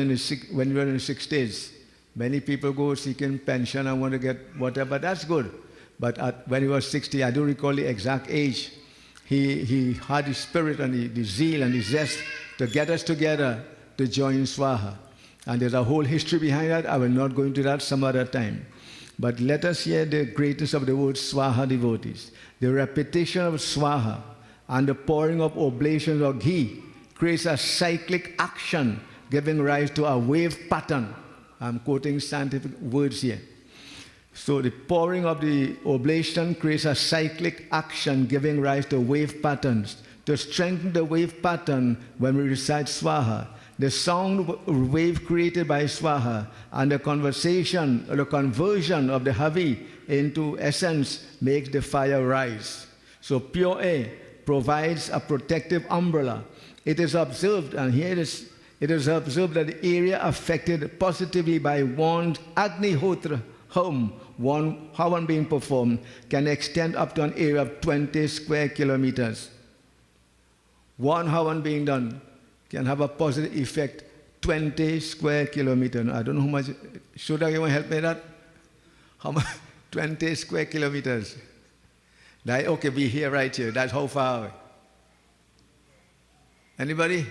when we were in the 60s. Many people go seeking pension and want to get whatever. That's good. But when he was 60, I don't recall the exact age, he had the spirit and the zeal and the zest to get us together to join Swaha. And there's a whole history behind that. I will not go into that some other time. But let us hear the greatness of the word Swaha devotees. The repetition of Swaha and the pouring of oblations or ghee creates a cyclic action giving rise to a wave pattern. I'm quoting scientific words here. So the pouring of the oblation creates a cyclic action giving rise to wave patterns. To strengthen the wave pattern when we recite Swaha, the sound wave created by Swaha and the conversion of the Havi into essence makes the fire rise. So pure air provides a protective umbrella. It is observed, and here it is observed that the area affected positively by one Agnihotra home, one Havan being performed, can extend up to an area of 20 square kilometers. One Havan being done can have a positive effect, 20 square kilometers. I don't know how much. Should I help me with that? How much? 20 square kilometers. Okay, we here, right here. That's how far away. Anybody?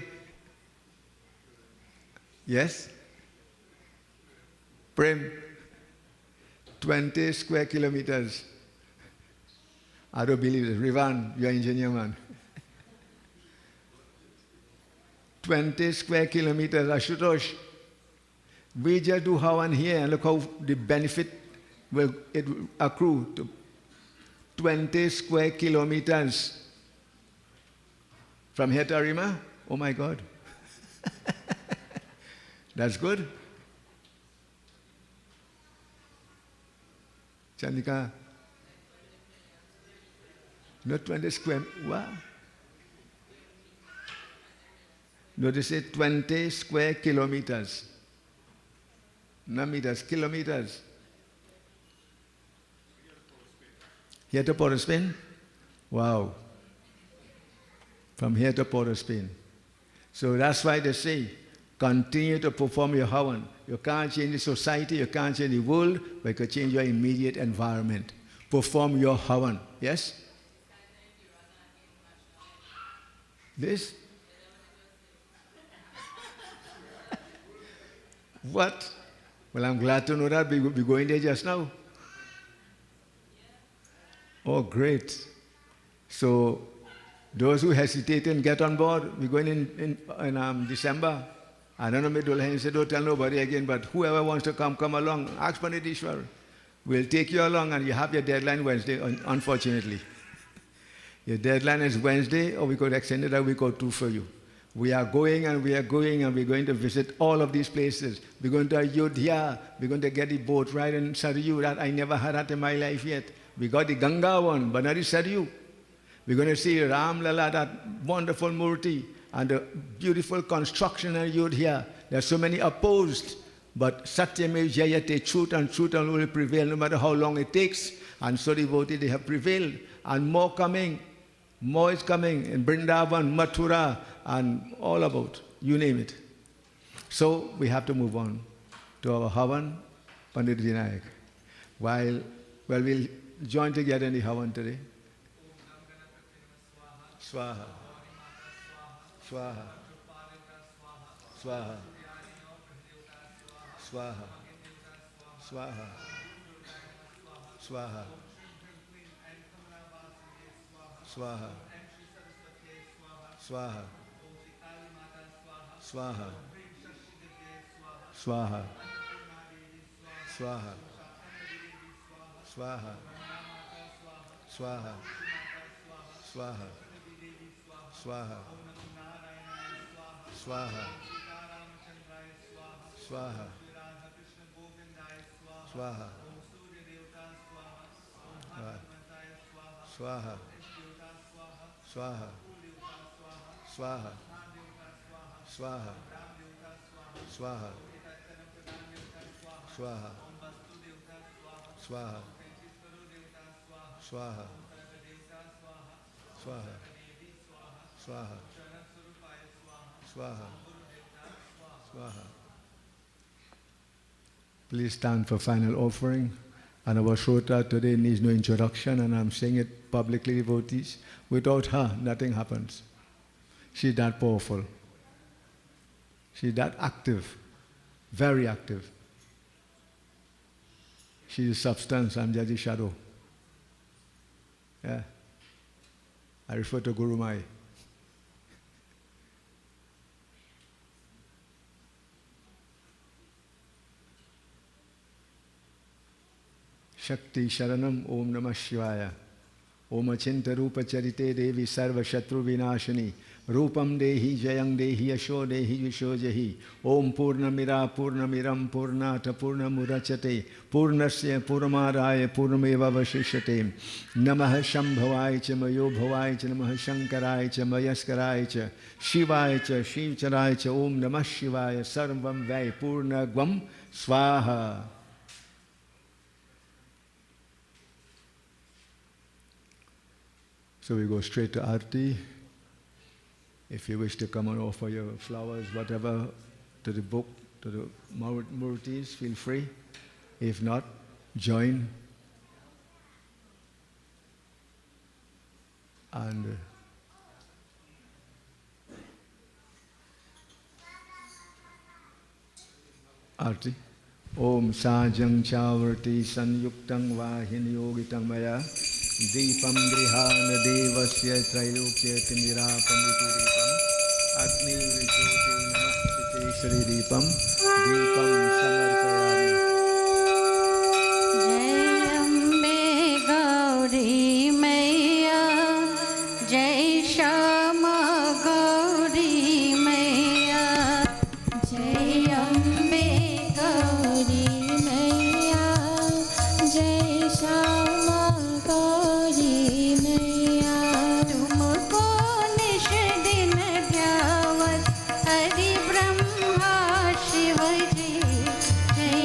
Yes? Prem? 20 square kilometers. I don't believe it. Rivan, you're an engineer, man. 20 square kilometers. Ashutosh, we just do Havan here and look how the benefit will accrue to 20 square kilometers. From here to Arima? Oh my God. That's good. Chandika? Not 20 square, what? No, they say 20 square kilometers. Not meters, kilometers. Here to Port of Spain? Wow. From here to Port of Spain. So that's why they say, continue to perform your Havan. You can't change the society, you can't change the world, but you can change your immediate environment. Perform your Havan. Yes? This? What? Well, I'm glad to know that. We're going there just now. Oh, great. So, those who hesitate and get on board, we're going in December. I don't know, Midulhain said, don't tell nobody again, but whoever wants to come along. Ask Pundit Ishwar. We'll take you along, and you have your deadline Wednesday, unfortunately. Your deadline is Wednesday, or we could extend it a week or two for you. We are going, and we're going to visit all of these places. We're going to Ayodhya. We're going to get the boat ride in Saryu. That I never had that in my life yet. We got the Ganga one, but not the Saryu. We're going to see Ram Lala, that wonderful Murti, and the beautiful construction in Ayodhya. There are so many opposed, but Satyame Jayate, truth and truth alone will prevail no matter how long it takes. And so devoted, they have prevailed. And more coming. More is coming in Vrindavan, Mathura, and all about, you name it. So we have to move on to our Havan, Pandit Vinayak. Well, we'll join together in the Havan today. Swaha. Swaha. Swaha. Swaha. Swaha. Swaha. Swaha. Swaha. Swaha. Swaha. Swaha. Swaha. Swaha. Swaha. Swaha. Swaha. Swaha. Swaha. Swaha. Swaha. Swaha. Swaha. Swaha. Swaha. Swaha. Swaha. Swaha. Swaha. Swaha. Swaha. Please stand for final offering. And our Shota today needs no introduction, and I'm saying it publicly, devotees. Without her, nothing happens. She's that powerful. She's that active, very active. She's the substance, I'm just the shadow. Yeah. I refer to Guru Mai. Shakti Sharanam Om Namah Shivaya. Om Achinta Rupa Charite Devi Sarva Shatru Vinashani. Rupam Dehi Jayang Dehi Yasho Dehi Yasho Jahi. Om Purnamira Purnamiram Purnata Purnamurachate. Purnasya Puramaraya Purnameva Vashishyate. Namah Shambhavaya Cha Mayo Bhavaya Cha Namah Shankaraya Cha Mayaskaraya Cha Shivaya Cha Shivcharaya Cha Om Namah Shivaya Sarvam Vai Purna Gvam Swaha. So we go straight to Arti. If you wish to come and offer your flowers, whatever, to the book, to the Murtis, feel free. If not, join. And Arti. Om Sajang Chavarti Sanyuktang Vahin Yogitang Maya. Deepam Grihana Devasya Trailokya Timirapam Vituripam Agni Vijyoti Namaste Shri Deepam Deepam Samarpayami. Jai Ambe Gauri Maiya, Jai Shama Gauri Maiya, Jai Ambe Gauri Maiya, Jai Shama Gauri Maiya. तुमको निश दिन ध्यावत हरि ब्रह्मा शिव जी, जय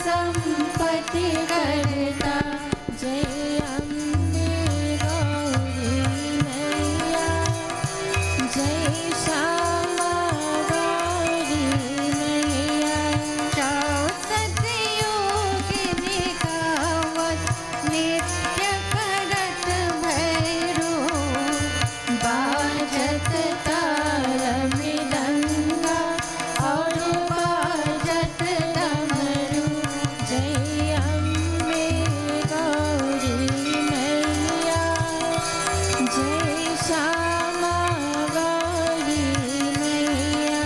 संपत्ति करता जय अम्बे गौरी मैया जय श्यामा गौरी मैया चौसठ योगिनी गावत नित्य करत भैरो बाजत ताल मृदंगा और बाजत डमरू जय अम्बे गौरी मैया जय श्यामा गौरी मैया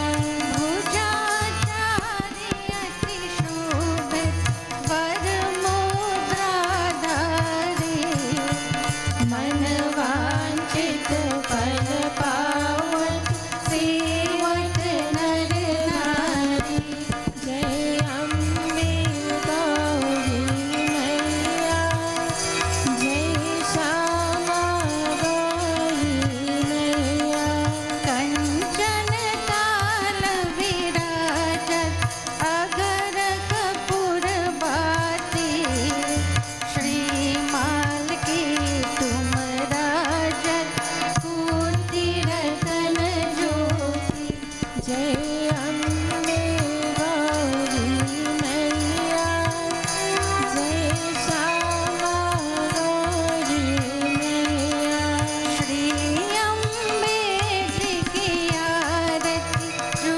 भुजाचार्य अति शोभित वर मुद्राधारी मन वांछित फल पावत सेवत नर नारी जय अम्बे गौरी मैया जय श्यामा गौरी मैया कंचन ताल विराजत अगर कपूर बाती श्रीमाल की तुम राजत कुंती रतन ज्योति जय अम्बे गौरी मैया जय श्यामा गौरी मैया श्री अम्बे जी की आरती जो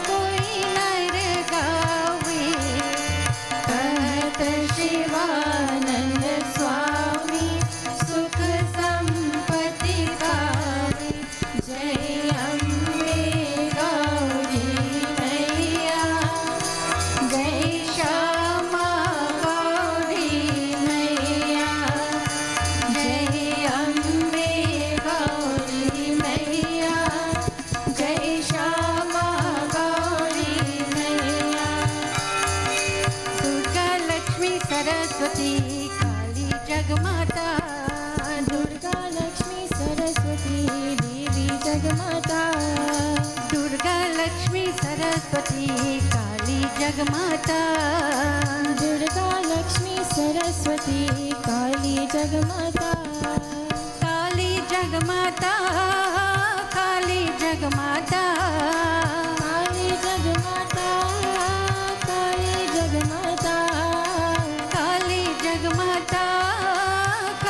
कोई नर गावे कहत शिवानंद स्वामी सुख संपत्ति गावे जय अम्बे गौरी मैया जय श्यामा गौरी मैया जय अम्बे गौरी मैया जय श्यामा गौरी मैया दुर्गा लक्ष्मी सरस्वती काली जगमाता दुर्गा लक्ष्मी सरस्वती देवी जगमाता दुर्गा लक्ष्मी सरस्वती काली जगमाता दुर्गा लक्ष्मी सरस्वती काली जगमाता काली जगमाता काली जगमाता काली जगमाता काली जगमाता काली जगमाता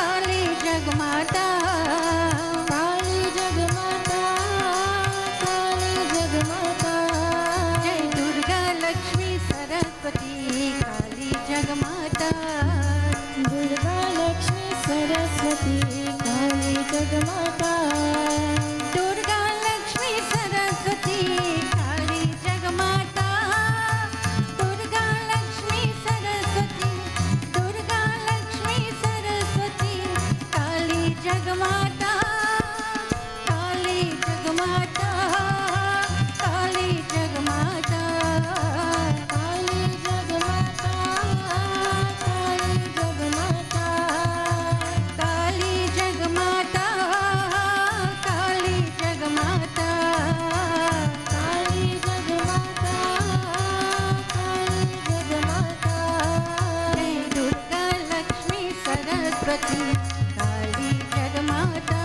काली जगमाता काली जगमाता काली जगमाता जय दुर्गा लक्ष्मी सरस्वती काली जगमाता दुर्गा लक्ष्मी सरस्वती काली जगमाता दुर्गा लक्ष्मी सरस्वती काली जगमाता दुर्गा लक्ष्मी सरस्वती दुर्गा लक्ष्मी सरस्वती काली जगमाता काली जगमाता काली जगमाता काली जगमाता काली जगमाता काली जगमाता काली जगमाता काली जगमाता काली जगमाता जय दुर्गा लक्ष्मी सरस्वती काली जगमाता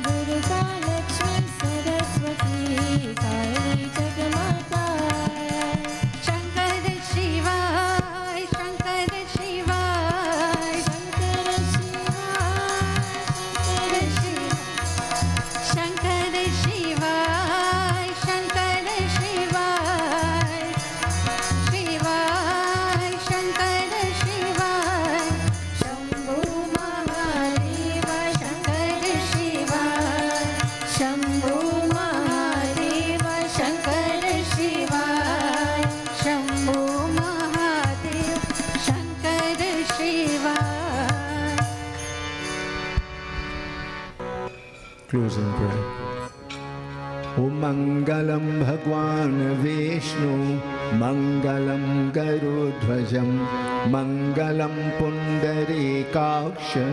दुर्गा लक्ष्मी सरस्वती काली जगमाता शंकर शिवाय शंकर शिवाय शंकर शिवाय शंकर शिवाय शंकर शिवाय शिवाय शंकर शिवाय शंभो महादेव शंकर शिवाय शंभो महादेव शंकर शिवाय शंभो महादेव शंकर शिवाय Closing prayer. Om Mangalam Bhagwan Vishnu Mangalam Garudhvajam Mangalam Pundarikaksha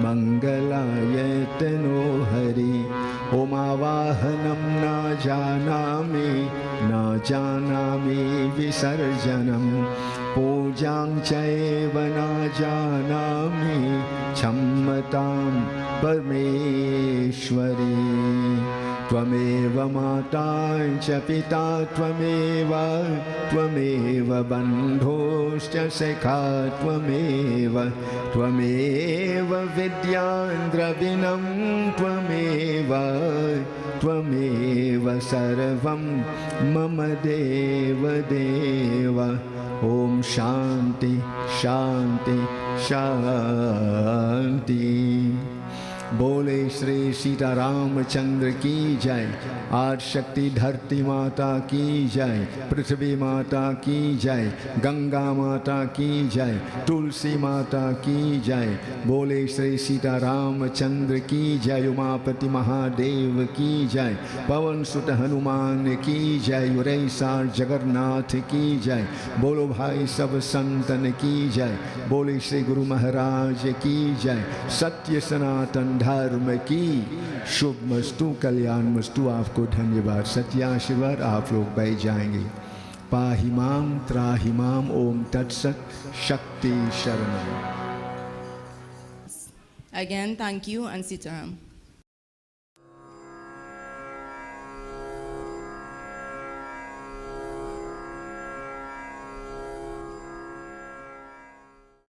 Mangalayatano Hari Om Avahanam Na Janami Na जानामि विसर्जनं पूजां चैव न जानामि क्षम्यतां परमेश्वरी त्वमेव माता च पिता त्वमेव बन्धुश्च सखा त्वमेव विद्या द्रविणं त्वमेव सर्वं मम देव ॐ शान्ति शान्ति शान्ति। बोले श्री सीतारामचंद्र की जय। आज शक्ति धरती माता की जय, पृथ्वी माता की जय, गंगा माता की जय, तुलसी माता की जय। बोले श्री सीतारामचंद्र की जय। उमापति महादेव की जय, पवन सुत हनुमान की जय, उरैसार जगन्नाथ की जय। बोलो भाई सब संतन की जय। बोले श्री गुरु महाराज की जय। सत्य सनातन धर्म की शुभ मस्तु, कल्याण मस्तु। आपको धन्यवाद, सत्य आशीर्वाद। आप लोग बैठ जाएंगे। पाहि माम त्राहि माम। ओम तत्सत। शक्ति शरणम। Again, thank you and Sitaram.